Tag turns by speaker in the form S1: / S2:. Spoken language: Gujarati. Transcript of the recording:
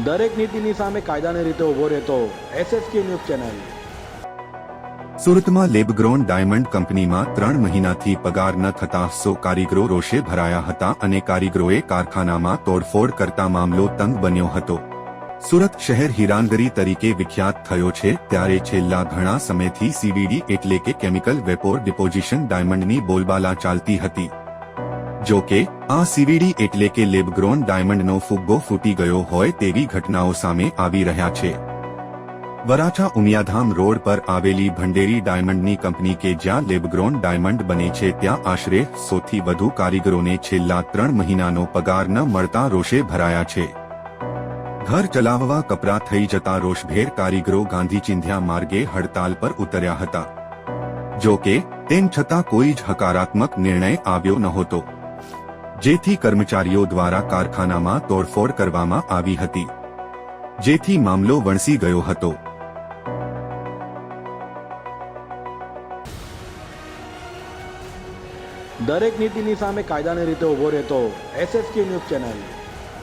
S1: દરેક નીતિની સામે કાયદાની રીતે ઊભો રહેતો એસએસકે ન્યૂઝ ચેનલ।
S2: સુરતમાં લેબગ્રોન ડાયમંડ કંપનીમાં 3 મહિનાથી પગાર ન થતા 100 કારીગરો રોષે ભરાયા હતા અને કારીગરોએ કારખાનામાં તોડફોડ કરતા મામલો તંગ બન્યો હતો। સુરત શહેર હીરાનગરી તરીકે વિખ્યાત થયો છે, ત્યારે છેલ્લા ઘણા સમયથી સીવીડી એટલે કે કેમિકલ વેપોર ડિપોઝિશન ડાયમંડની બોલબાલા ચાલતી હતી। જો કે આ સીવીડી એટલે કે લેબગ્રોન ડાયમંડનો ફુગ્ગો ફૂટી ગયો હોય તેવી ઘટનાઓ સામે આવી રહ્યા છે। વરાછા ઉમિયાધામ રોડ પર આવેલી ભંડેરી ડાયમંડની કંપની કે જ્યાં લેબગ્રોન ડાયમંડ બને છે ત્યાં આશરે 100 થી વધુ કારીગરોને છેલ્લા 3 મહિનાનો પગાર ન મળતા રોષે ભરાયા છે। ઘર ચલાવવા કપરા થઈ જતા રોષભેર કારીગરો ગાંધી ચિંધ્યા માર્ગે હડતાલ પર ઉતર્યા હતા। જો કે તેમ છતાં કોઈ જ હકારાત્મક નિર્ણય આવ્યો નહોતો, જેથી કર્મચારીઓ દ્વારા કારખાનામાં તોડફોડ કરવામાં આવી હતી, જેથી મામલો વણસી ગયો હતો।
S1: દરેક નીતિની સામે કાયદાની રીતે ઊભો રહેતો એસએસકે ન્યૂઝ ચેનલ।